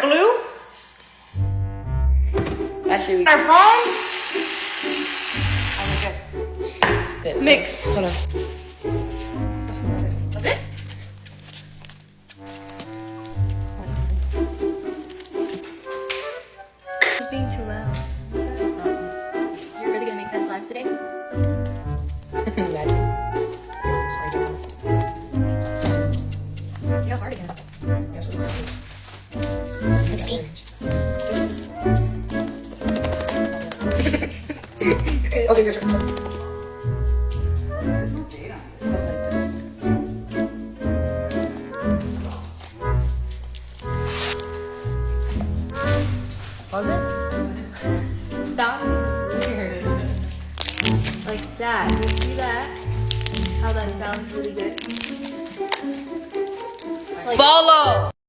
glue? Actually, we Our can. phone? Okay. Mix. Hold on. That's it? It's being too loud. You're really gonna make fans lives today? Imagine. You have cardigan. That's what it's It's me. Okay, your turn. Pause it? Stop. Weird. Like that. You see that? How that sounds really good. Like, Follow!